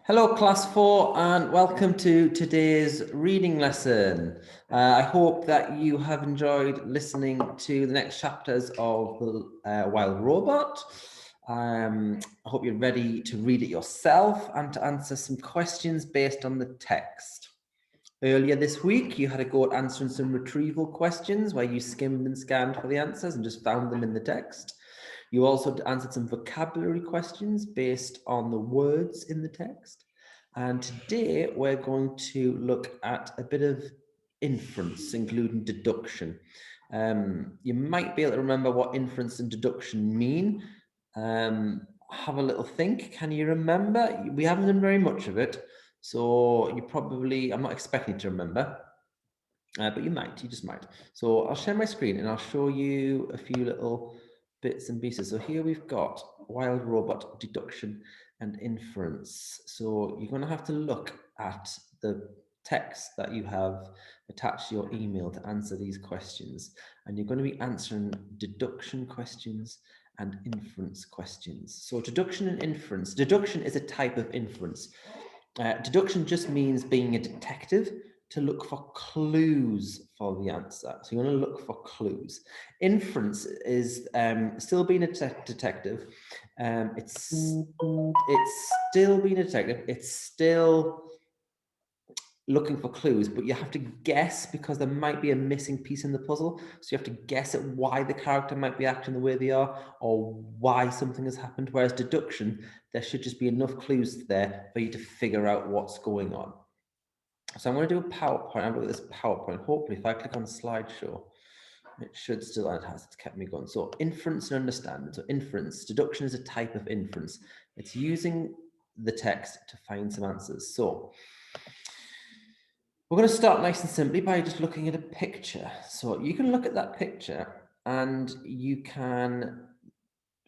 Hello, Class 4, and welcome to today's reading lesson. I hope that you have enjoyed listening to the next chapters of The Wild Robot. I hope you're ready to read it yourself and to answer some questions based on the text. Earlier this week, you had a go at answering some retrieval questions where you skimmed and scanned for the answers and just found them in the text. You also answered some vocabulary questions based on the words in the text. And today we're going to look at a bit of inference, including deduction. You might be able to remember what inference and deduction mean. Have a little think. Can you remember? We haven't done very much of it. So you probably, I'm not expecting you to remember, but you just might. So I'll share my screen and I'll show you a few little bits and pieces. So here we've got wild robot, deduction and inference. So you're going to have to look at the text that you have attached to your email to answer these questions. And you're going to be answering deduction questions and inference questions. So deduction and inference. Deduction is a type of inference. Deduction just means being a detective to look for clues for the answer. So you're going to look for clues. Inference is still being a detective. It's still being a detective. It's still looking for clues, but you have to guess because there might be a missing piece in the puzzle. So you have to guess at why the character might be acting the way they are or why something has happened. Whereas deduction, there should just be enough clues there for you to figure out what's going on. So I'm going to do a PowerPoint. I've got this PowerPoint. Hopefully, if I click on slideshow, it should still, it has, it's kept me going. So inference and understanding. So inference, deduction is a type of inference. It's using the text to find some answers. So we're going to start nice and simply by just looking at a picture. So you can look at that picture and you can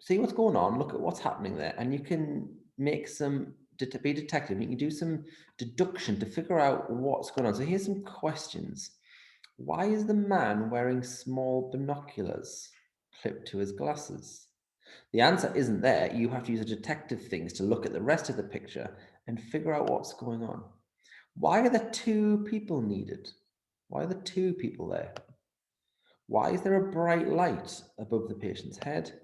see what's going on, look at what's happening there, and you can make some, be a detective, you can do some deduction to figure out what's going on. So here's some questions. Why is the man wearing small binoculars clipped to his glasses? The answer isn't there. You have to use a detective things to look at the rest of the picture and figure out what's going on. Why are there two people needed? Why are there two people there? Why is there a bright light above the patient's head?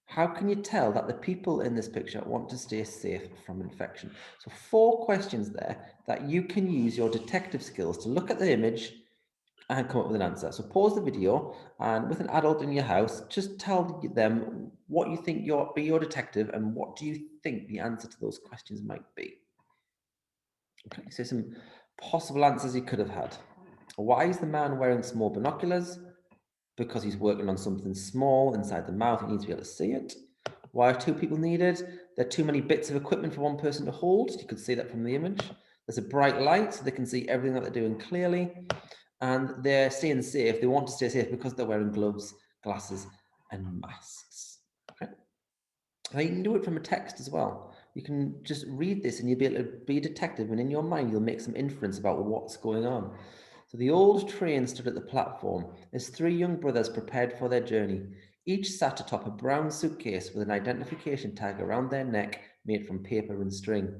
How can you tell that the people in this picture want to stay safe from infection? So 4 questions there that you can use your detective skills to look at the image and come up with an answer. So pause the video and with an adult in your house, just tell them what you think be your detective and what do you think the answer to those questions might be. Okay, so some possible answers you could have had. Why is the man wearing small binoculars? Because he's working on something small inside the mouth, he needs to be able to see it. Why are 2 people needed? There are too many bits of equipment for 1 person to hold. You could see that from the image. There's a bright light, so they can see everything that they're doing clearly. And they're staying safe. They want to stay safe because they're wearing gloves, glasses, and masks. Okay. Now you can do it from a text as well. You can just read this and you'll be able to be a detective, and in your mind, you'll make some inference about what's going on. So the old train stood at the platform as 3 young brothers prepared for their journey. Each sat atop a brown suitcase with an identification tag around their neck made from paper and string.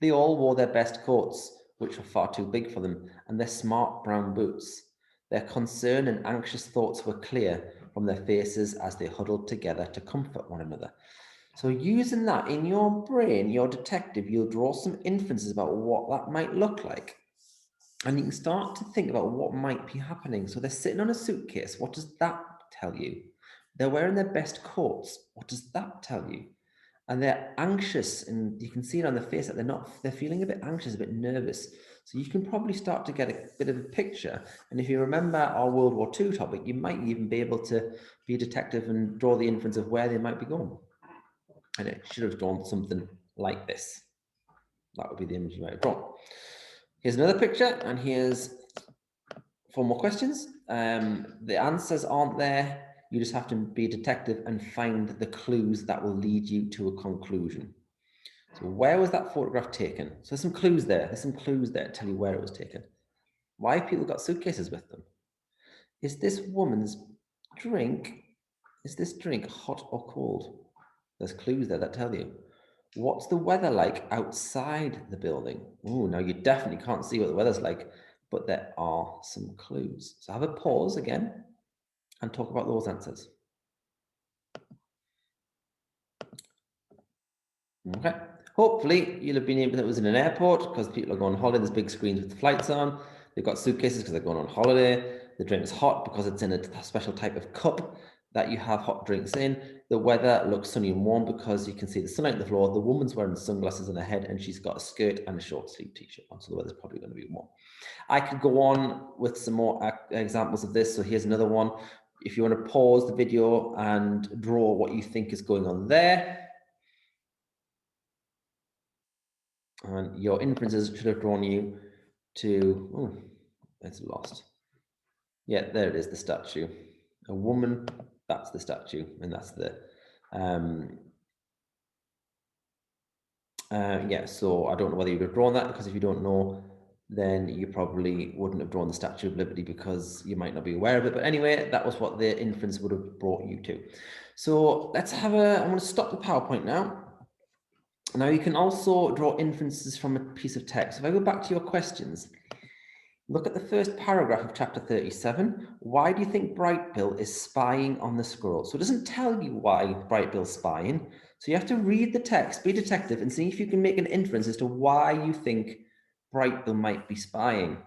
They all wore their best coats, which were far too big for them, and their smart brown boots. Their concern and anxious thoughts were clear from their faces as they huddled together to comfort one another. So using that in your brain, your detective, you'll draw some inferences about what that might look like. And you can start to think about what might be happening. So they're sitting on a suitcase. What does that tell you? They're wearing their best coats. What does that tell you? And they're anxious, and you can see it on their face that they're feeling a bit anxious, a bit nervous. So you can probably start to get a bit of a picture. And if you remember our World War II topic, you might even be able to be a detective and draw the inference of where they might be going. And it should have drawn something like this. That would be the image you might have drawn. Here's another picture, and here's 4 more questions. The answers aren't there. You just have to be a detective and find the clues that will lead you to a conclusion. So where was that photograph taken? So there's some clues there. There's some clues there to tell you where it was taken. Why have people got suitcases with them? Is this woman's drink, is this drink hot or cold? There's clues there that tell you. What's the weather like outside the building? Oh, now you definitely can't see what the weather's like, but there are some clues. So have a pause again and talk about those answers. Okay. Hopefully you'll have been able, it was in an airport because people are going on holiday. There's big screens with the flights on. They've got suitcases because they're going on holiday. The drink is hot because it's in a special type of cup that you have hot drinks in. The weather looks sunny and warm because you can see the sunlight on the floor. The woman's wearing sunglasses on her head and she's got a skirt and a short sleeve t-shirt on. So the weather's probably going to be warm. I could go on with some more examples of this. So here's another one. If you want to pause the video and draw what you think is going on there. And your inferences should have drawn you to, oh, it's lost. Yeah, there it is, the statue. A woman, that's the statue, and that's the, yeah, so I don't know whether you would have drawn that, because if you don't know, then you probably wouldn't have drawn the Statue of Liberty because you might not be aware of it. But anyway, that was what the inference would have brought you to. So let's have I'm going to stop the PowerPoint now. Now you can also draw inferences from a piece of text. If I go back to your questions, look at the first paragraph of chapter 37. Why do you think Brightbill is spying on the squirrel? So it doesn't tell you why Brightbill's spying. So you have to read the text, be a detective, and see if you can make an inference as to why you think Brightbill might be spying.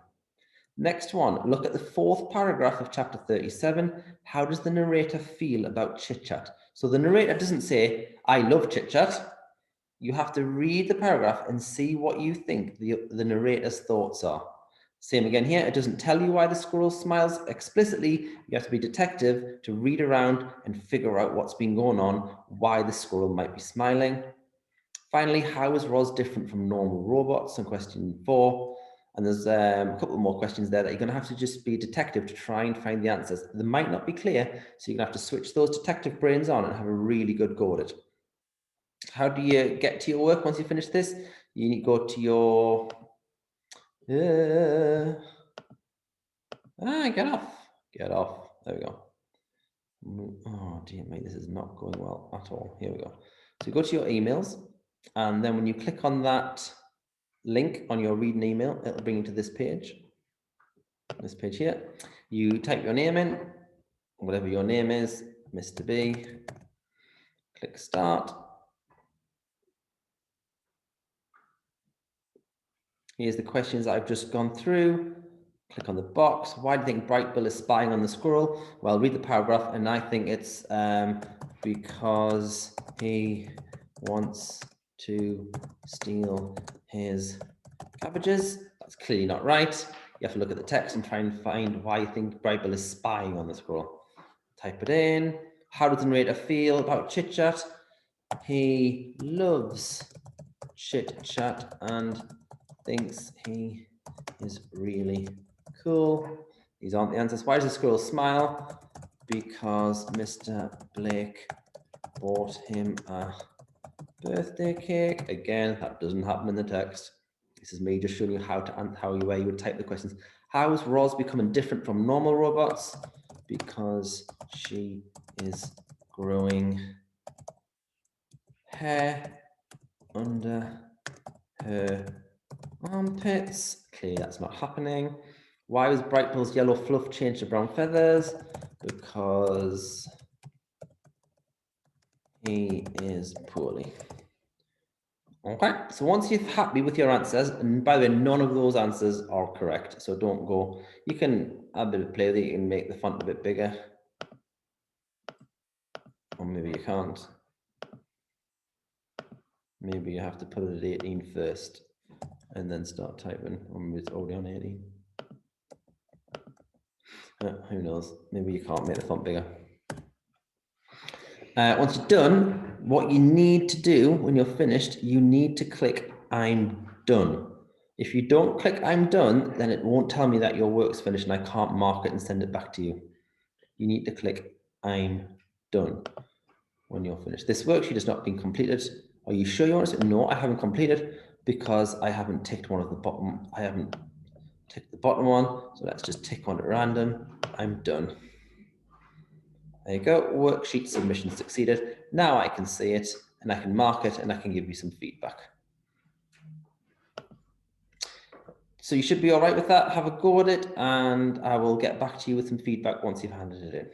Next one, look at the fourth paragraph of chapter 37. How does the narrator feel about chit-chat? So the narrator doesn't say, I love chit-chat. You have to read the paragraph and see what you think the narrator's thoughts are. Same again here, it doesn't tell you why the squirrel smiles explicitly. You have to be a detective to read around and figure out what's been going on, why the squirrel might be smiling. Finally, how is Roz different from normal robots? On question 4. And there's a couple more questions there that you're going to have to just be a detective to try and find the answers. They might not be clear, so you're going to have to switch those detective brains on and have a really good go at it. How do you get to your work once you finish this? You need to go to your... get off. Get off. There we go. Oh, dear me, this is not going well at all. Here we go. So you go to your emails, and then when you click on that link on your read an email, it'll bring you to this page here. You type your name in, whatever your name is, Mr. B, click start. Here's the questions I've just gone through. Click on the box. Why do you think Brightbill is spying on the squirrel? Well, read the paragraph, and I think it's because he wants to steal his cabbages. That's clearly not right. You have to look at the text and try and find why you think Brightbill is spying on the squirrel. Type it in. How does the narrator feel about chit-chat? He loves chit-chat and thinks he is really cool. These aren't the answers. Why does the squirrel smile? Because Mr. Blake bought him a birthday cake. Again, that doesn't happen in the text. This is me just showing you where you would type the questions. How is Roz becoming different from normal robots? Because she is growing hair under her armpits. Clearly that's not happening. Why was Brightbill's yellow fluff changed to brown feathers? Because he is poorly. Okay, so once you're happy with your answers, and by the way, none of those answers are correct, so don't go. You can have a bit of play with it, you can make the font a bit bigger. Or maybe you can't. Maybe you have to put it at 18 first and then start typing, or maybe it's already on 18. Who knows? Maybe you can't make the font bigger. Once you're done, what you need to do when you're finished, you need to click I'm done. If you don't click I'm done, then it won't tell me that your work's finished and I can't mark it and send it back to you. You need to click I'm done when you're finished. This worksheet has not been completed. Are you sure you want to? No, I haven't completed because I haven't ticked one of the bottom. I haven't ticked the bottom one. So let's just tick one at random. I'm done. There you go, worksheet submission succeeded. Now I can see it and I can mark it and I can give you some feedback. So you should be all right with that. Have a go at it, and I will get back to you with some feedback once you've handed it in.